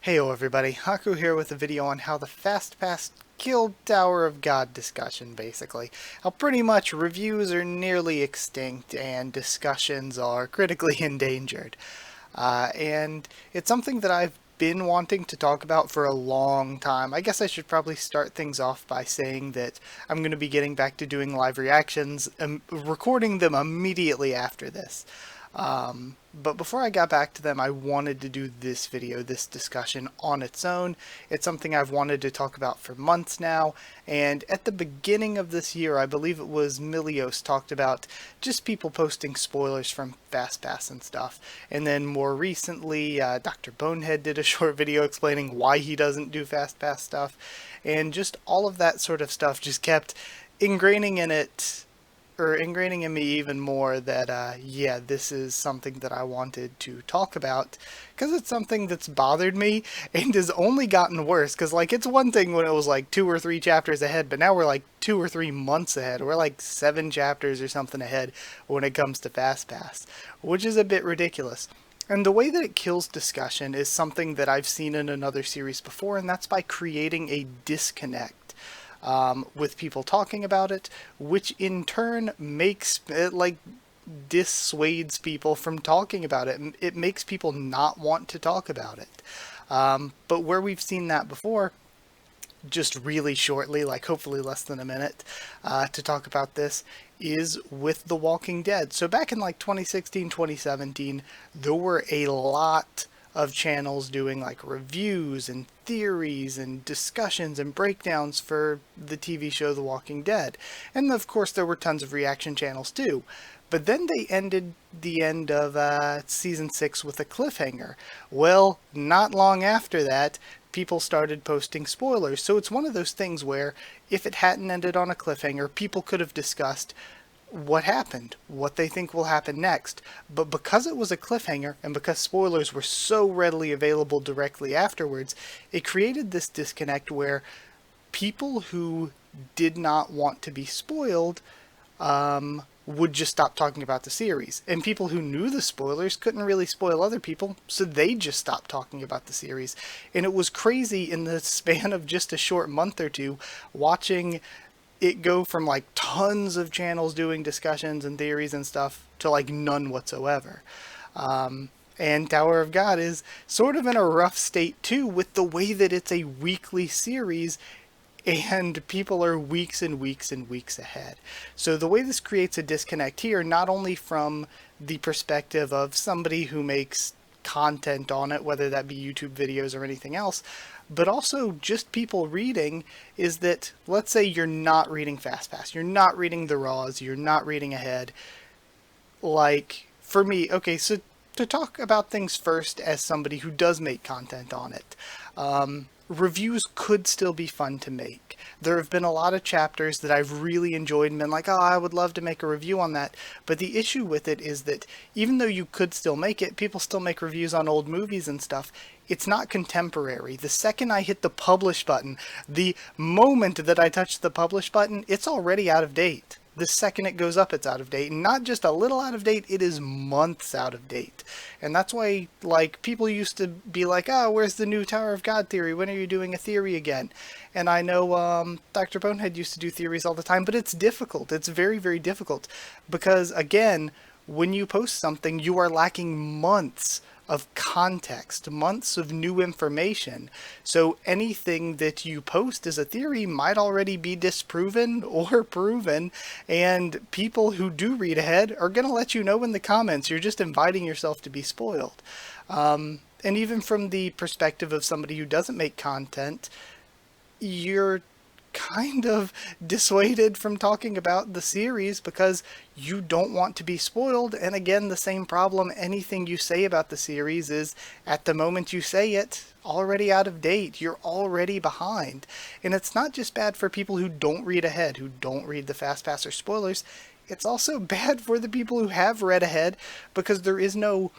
Heyo everybody, Haku here with a video on how the FastPass killed Tower of God discussion, basically. How pretty much reviews are nearly extinct and discussions are critically endangered. And it's something that I've been wanting to talk about for a long time. I guess I should probably start things off by saying that I'm going to be getting back to doing live reactions, recording them immediately after this. But before I got back to them, I wanted to do this video, this discussion on its own. It's something I've wanted to talk about for months now, and at the beginning of this year, I believe it was Milios talked about just people posting spoilers from FastPass and stuff. And then more recently, Dr. Bonehead did a short video explaining why he doesn't do FastPass stuff, and just all of that sort of stuff just kept ingraining in me even more that, yeah, this is something that I wanted to talk about because it's something that's bothered me and has only gotten worse. Because, like, it's one thing when it was like 2 or 3 chapters ahead, but now we're like 2 or 3 months ahead. We're like 7 chapters or something ahead when it comes to FastPass, which is a bit ridiculous. And the way that it kills discussion is something that I've seen in another series before, and that's by creating a disconnect with people talking about it, which in turn makes it like dissuades people from talking about it. It makes people not want to talk about it. But where we've seen that before, just really shortly, like hopefully less than a minute, to talk about this, is with The Walking Dead. So back in like 2016, 2017, there were a lot of channels doing like reviews and theories and discussions and breakdowns for the TV show The Walking Dead. And of course there were tons of reaction channels too. But then they ended the end of season 6 with a cliffhanger. Well, not long after that, people started posting spoilers. So it's one of those things where if it hadn't ended on a cliffhanger, people could have discussed what happened, what they think will happen next. But because it was a cliffhanger and because spoilers were so readily available directly afterwards, it created this disconnect where people who did not want to be spoiled would just stop talking about the series. And people who knew the spoilers couldn't really spoil other people, so they just stopped talking about the series. And it was crazy in the span of just a short month or two, watching it go from like tons of channels doing discussions and theories and stuff to like none whatsoever. And Tower of God is sort of in a rough state too, with the way that it's a weekly series and people are weeks and weeks and weeks ahead. So the way this creates a disconnect here, not only from the perspective of somebody who makes content on it, whether that be YouTube videos or anything else, but also just people reading, is that let's say you're not reading FastPass, you're not reading the raws, you're not reading ahead. Like for me, okay, so to talk about things first as somebody who does make content on it, reviews could still be fun to make. There have been a lot of chapters that I've really enjoyed and been like, oh, I would love to make a review on that. But the issue with it is that even though you could still make it, people still make reviews on old movies and stuff. It's not contemporary. The second I hit the publish button, the moment that I touch the publish button, it's already out of date. The second it goes up, it's out of date. And not just a little out of date, it is months out of date. And that's why, like, people used to be like, oh, where's the new Tower of God theory? When are you doing a theory again? And I know Dr. Bonehead used to do theories all the time, but it's difficult. It's very, very difficult. Because, again, when you post something, you are lacking months of context, months of new information. So anything that you post as a theory might already be disproven or proven, and people who do read ahead are going to let you know in the comments. You're just inviting yourself to be spoiled. And even from the perspective of somebody who doesn't make content, you're kind of dissuaded from talking about the series because you don't want to be spoiled. And again, the same problem, anything you say about the series is, at the moment you say it, already out of date. You're already behind. And it's not just bad for people who don't read ahead, who don't read the FastPass or spoilers. It's also bad for the people who have read ahead, because there is no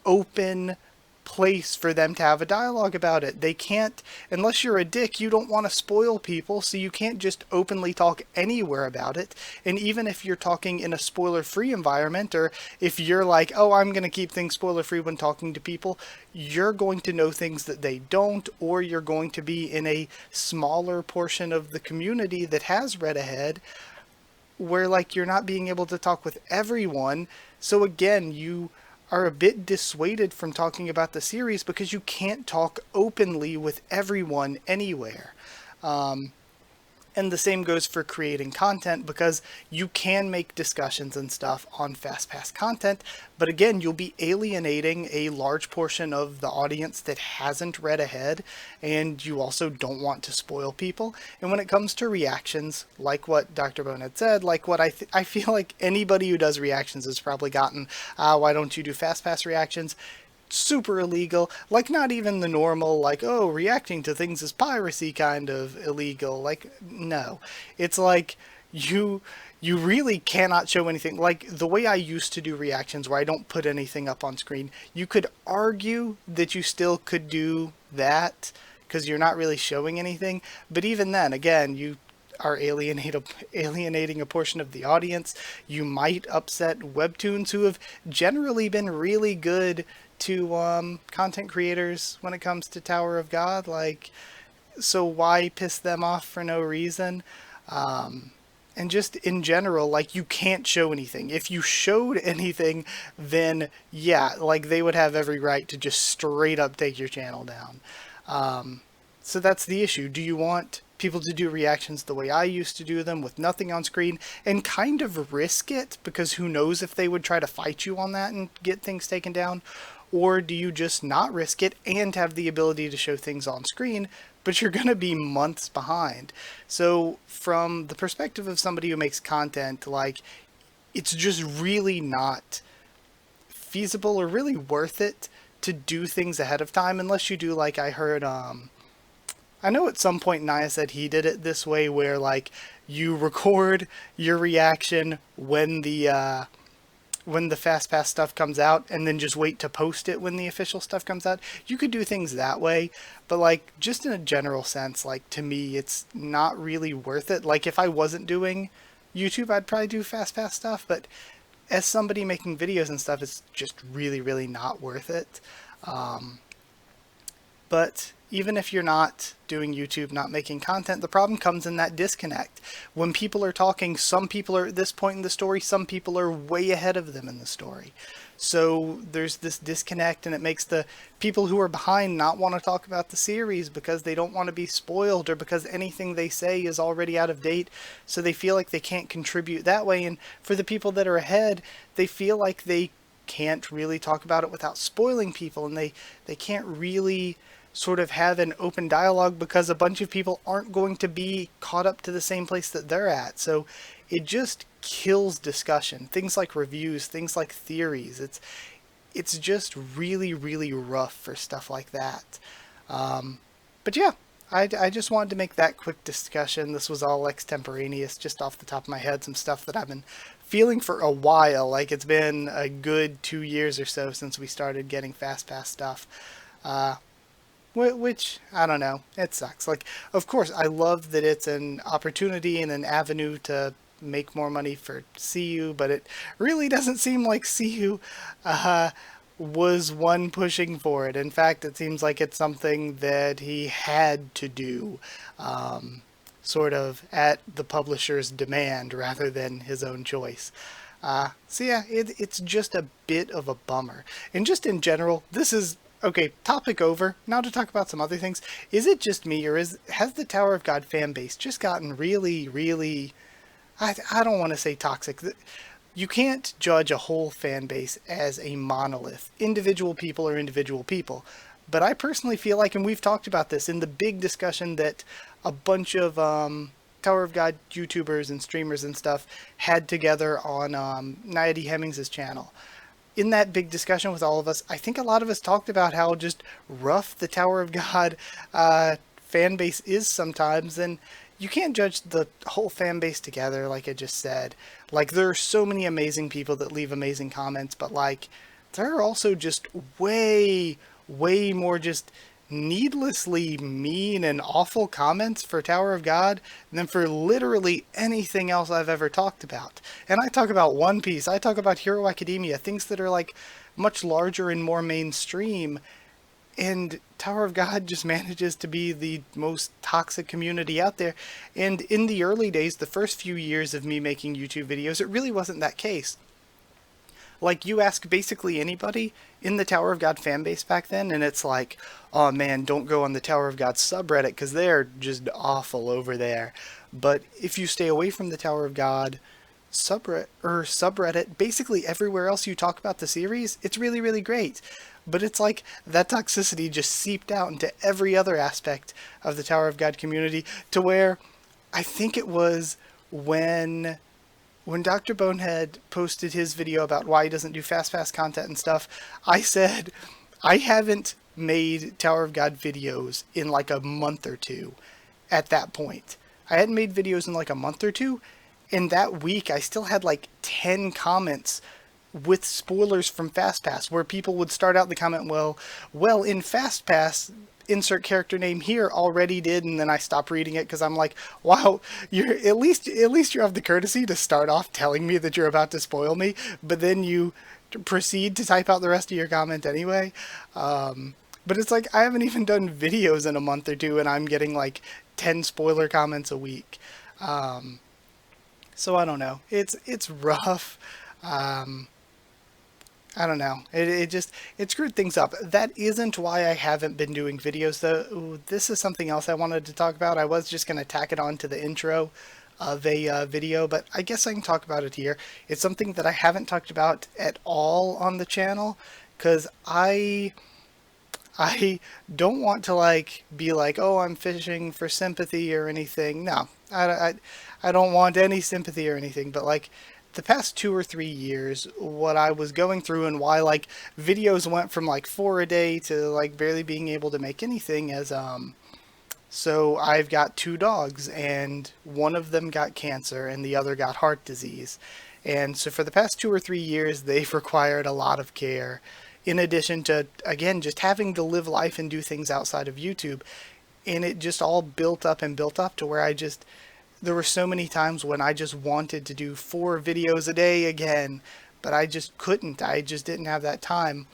open place for them to have a dialogue about it. They can't, unless you're a dick, you don't want to spoil people, so you can't just openly talk anywhere about it. And even if you're talking in a spoiler-free environment, or if you're like, oh, I'm going to keep things spoiler-free when talking to people, you're going to know things that they don't, or you're going to be in a smaller portion of the community that has read ahead, where like you're not being able to talk with everyone. So again, you are a bit dissuaded from talking about the series because you can't talk openly with everyone anywhere. And the same goes for creating content, because you can make discussions and stuff on FastPass content, but again, you'll be alienating a large portion of the audience that hasn't read ahead, and you also don't want to spoil people. And when it comes to reactions, like what Dr. Bone had said, like what I feel like anybody who does reactions has probably gotten, why don't you do FastPass reactions? Super illegal. Like, not even the normal, like, oh, reacting to things is piracy kind of illegal. Like, no. It's like, you really cannot show anything. Like, the way I used to do reactions, where I don't put anything up on screen, you could argue that you still could do that, because you're not really showing anything. But even then, again, you are alienating a portion of the audience. You might upset webtoons who have generally been really good to content creators when it comes to Tower of God. Like, so why piss them off for no reason? And just in general, like, you can't show anything. If you showed anything, then yeah, like, they would have every right to just straight up take your channel down. So that's the issue. Do you want people to do reactions the way I used to do them, with nothing on screen, and kind of risk it, because who knows if they would try to fight you on that and get things taken down? Or do you just not risk it and have the ability to show things on screen, but you're going to be months behind? So from the perspective of somebody who makes content, like, it's just really not feasible or really worth it to do things ahead of time, unless you do, like, I heard, I know at some point Naya said he did it this way, where like you record your reaction when the FastPass stuff comes out, and then just wait to post it when the official stuff comes out. You could do things that way, but like, just in a general sense, like, to me, it's not really worth it. Like, if I wasn't doing YouTube, I'd probably do FastPass stuff, but as somebody making videos and stuff, it's just really, really not worth it. But even if you're not doing YouTube, not making content, the problem comes in that disconnect. When people are talking, some people are at this point in the story, some people are way ahead of them in the story. So there's this disconnect, and it makes the people who are behind not want to talk about the series because they don't want to be spoiled, or because anything they say is already out of date, so they feel like they can't contribute that way. And for the people that are ahead, they feel like they can't really talk about it without spoiling people, and they can't really sort of have an open dialogue because a bunch of people aren't going to be caught up to the same place that they're at. So it just kills discussion. Things like reviews, things like theories. It's just really, really rough for stuff like that. But yeah, I just wanted to make that quick discussion. This was all extemporaneous, just off the top of my head, some stuff that I've been feeling for a while. Like, it's been a good 2 years or so since we started getting FastPass stuff. Which, I don't know, it sucks. Like, of course, I love that it's an opportunity and an avenue to make more money for CU, but it really doesn't seem like CU was one pushing for it. In fact, it seems like it's something that he had to do, sort of at the publisher's demand rather than his own choice. So yeah, it's just a bit of a bummer. And just in general, this is... Okay, topic over. Now to talk about some other things. Is it just me, or has the Tower of God fan base just gotten really, really... I don't want to say toxic. You can't judge a whole fan base as a monolith. Individual people are individual people. But I personally feel like, and we've talked about this in the big discussion that a bunch of Tower of God YouTubers and streamers and stuff had together on Naya D. Hemmings' channel. In that big discussion with all of us, I think a lot of us talked about how just rough the Tower of God fan base is sometimes, and you can't judge the whole fan base together, like I just said. Like, there are so many amazing people that leave amazing comments, but like, there are also just way, way more just needlessly mean and awful comments for Tower of God than for literally anything else I've ever talked about. And I talk about One Piece, I talk about Hero Academia, things that are like much larger and more mainstream, and Tower of God just manages to be the most toxic community out there. And in the early days, the first few years of me making YouTube videos, it really wasn't that case. Like, you ask basically anybody in the Tower of God fanbase back then, and it's like, oh man, don't go on the Tower of God subreddit because they're just awful over there. But if you stay away from the Tower of God subreddit, basically everywhere else you talk about the series, it's really, really great. But it's like that toxicity just seeped out into every other aspect of the Tower of God community, to where I think it was when Dr. Bonehead posted his video about why he doesn't do fast content and stuff, I said, I haven't made Tower of God videos in like a month or two at that point. I hadn't made videos in like a month or two. In that week, I still had like 10 comments with spoilers from FastPass, where people would start out the comment, well, in FastPass, insert character name here already did, and then I stop reading it because I'm like, wow, you're at least you have the courtesy to start off telling me that you're about to spoil me, but then you proceed to type out the rest of your comment anyway. But it's like, I haven't even done videos in a month or two, and I'm getting like 10 spoiler comments a week. So I don't know. It's rough. I don't know. It screwed things up. That isn't why I haven't been doing videos though. Ooh, this is something else I wanted to talk about. I was just going to tack it on to the intro of a video, but I guess I can talk about it here. It's something that I haven't talked about at all on the channel, because I don't want to like be like, oh, I'm fishing for sympathy or anything. No, I don't want any sympathy or anything, but like, the past 2 or 3 years, what I was going through and why like videos went from like 4 a day to like barely being able to make anything, as so I've got 2 dogs, and one of them got cancer and the other got heart disease. And so for the past 2 or 3 years, they've required a lot of care, in addition to, again, just having to live life and do things outside of YouTube. And it just all built up and built up to where there were so many times when I just wanted to do 4 videos a day again, but I just couldn't. I just didn't have that time.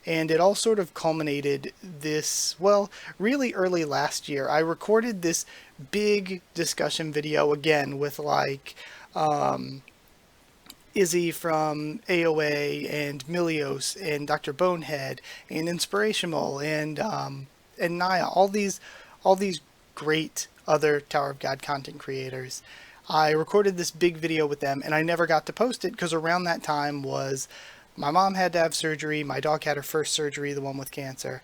And it all sort of culminated this, well, really early last year. I recorded this big discussion video again with like Izzy from AOA and Milios and Dr. Bonehead and Inspirational and Naya, all these great other Tower of God content creators. I recorded this big video with them, and I never got to post it because around that time was my mom had to have surgery, my dog had her first surgery, the one with cancer,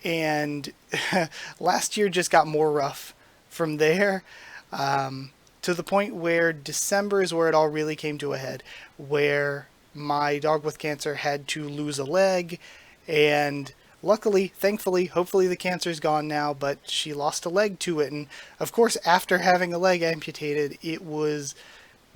and last year just got more rough from there, to the point where December is where it all really came to a head, where my dog with cancer had to lose a leg, and luckily, thankfully, hopefully the cancer's gone now, but she lost a leg to it. And of course, after having a leg amputated, it was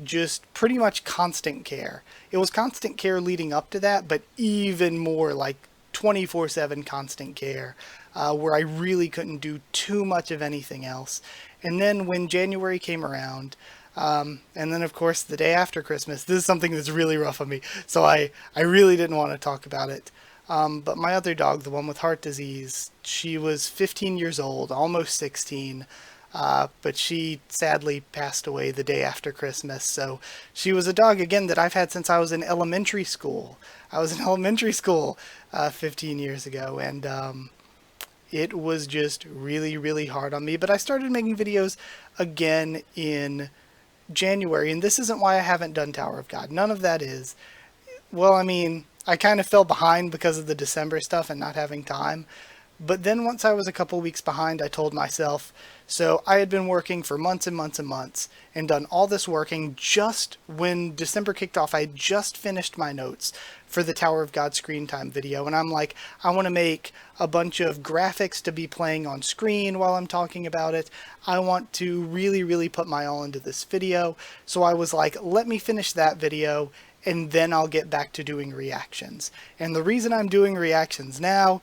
just pretty much constant care. It was constant care leading up to that, but even more like 24/7 constant care, where I really couldn't do too much of anything else. And then when January came around, and then of course the day after Christmas, this is something that's really rough on me, so I really didn't want to talk about it. But my other dog, the one with heart disease, she was 15 years old, almost 16, but she sadly passed away the day after Christmas. So she was a dog, again, that I've had since I was in elementary school. I was in elementary school 15 years ago, and it was just really, really hard on me. But I started making videos again in January, and this isn't why I haven't done Tower of God. None of that is. Well, I mean, I kind of fell behind because of the December stuff and not having time. But then once I was a couple weeks behind, I told myself, so I had been working for months and months and months and done all this working. Just when December kicked off, I had just finished my notes for the Tower of God screen time video. And I'm like, I want to make a bunch of graphics to be playing on screen while I'm talking about it. I want to really, really put my all into this video. So I was like, let me finish that video and then I'll get back to doing reactions. And the reason I'm doing reactions now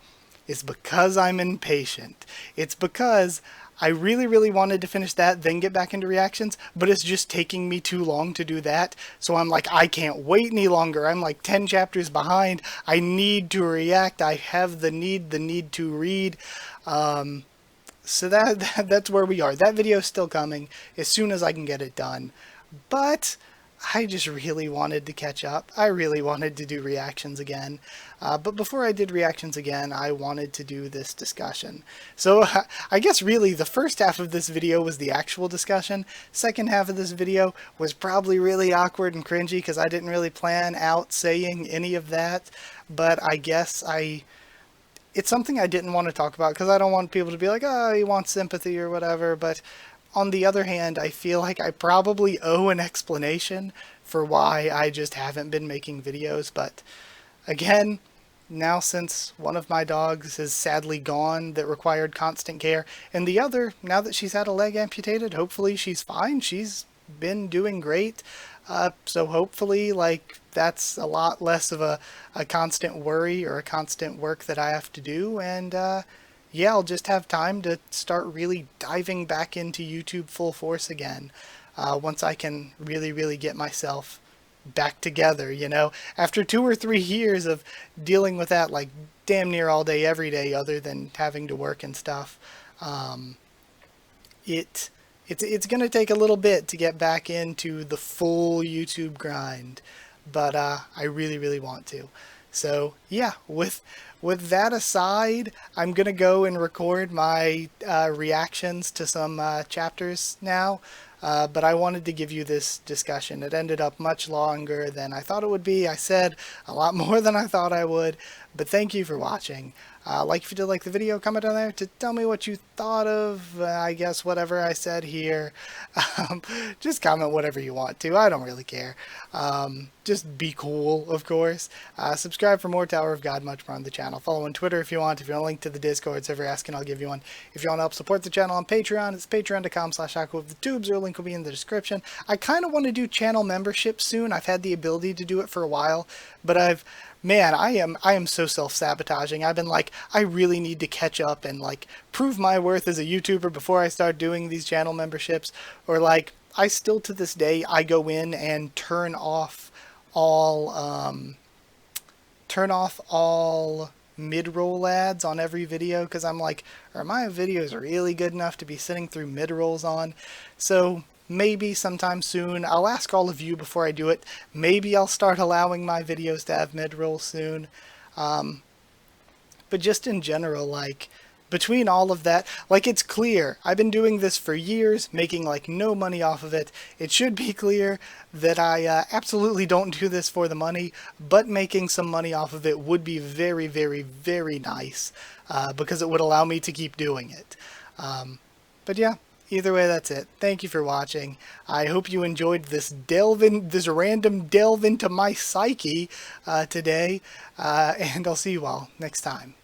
is because I'm impatient. It's because I really, really wanted to finish that, then get back into reactions, but it's just taking me too long to do that. So I'm like, I can't wait any longer. I'm like 10 chapters behind. I need to react. I have the need to read. So that's where we are. That video is still coming as soon as I can get it done. But I just really wanted to catch up. I really wanted to do reactions again. But before I did reactions again, I wanted to do this discussion. So I guess really the first half of this video was the actual discussion. Second half of this video was probably really awkward and cringy because I didn't really plan out saying any of that. But I guess it's something I didn't want to talk about because I don't want people to be like, oh, he wants sympathy or whatever. But on the other hand, I feel like I probably owe an explanation for why I just haven't been making videos. But again, now since one of my dogs is sadly gone that required constant care, and the other, now that she's had a leg amputated, hopefully she's fine. She's been doing great. So hopefully, like, that's a lot less of a constant worry or a constant work that I have to do. And yeah, I'll just have time to start really diving back into YouTube full force again once I can really, really get myself back together, you know? After 2 or 3 years of dealing with that, like, damn near all day, every day, other than having to work and stuff, it's going to take a little bit to get back into the full YouTube grind, but I really, really want to. So yeah, with that aside, I'm gonna go and record my reactions to some chapters now. But I wanted to give you this discussion. It ended up much longer than I thought it would be. I said a lot more than I thought I would, but thank you for watching. Like if you did like the video, comment down there to tell me what you thought of, I guess, whatever I said here. Just comment whatever you want to. I don't really care. Just be cool, of course. Subscribe for more Tower of God, much more on the channel. Follow on Twitter if you want. If you want a link to the Discord server, asking, I'll give you one. If you want to help support the channel on Patreon, it's patreon.com/Haku of the tubes, or a link will be in the description. I kind of want to do channel membership soon. I've had the ability to do it for a while, but man, I am so self-sabotaging. I've been like, I really need to catch up and like prove my worth as a YouTuber before I start doing these channel memberships. Or like, I still to this day, I go in and turn off all mid-roll ads on every video because I'm like, are my videos really good enough to be sitting through mid-rolls on? So maybe sometime soon, I'll ask all of you before I do it, maybe I'll start allowing my videos to have mid-roll soon. But just in general, like, between all of that, like, it's clear, I've been doing this for years, making like no money off of it. It should be clear that I absolutely don't do this for the money, but making some money off of it would be very, very, very nice, because it would allow me to keep doing it. But yeah. Either way, that's it. Thank you for watching. I hope you enjoyed this random delve into my psyche today, and I'll see you all next time.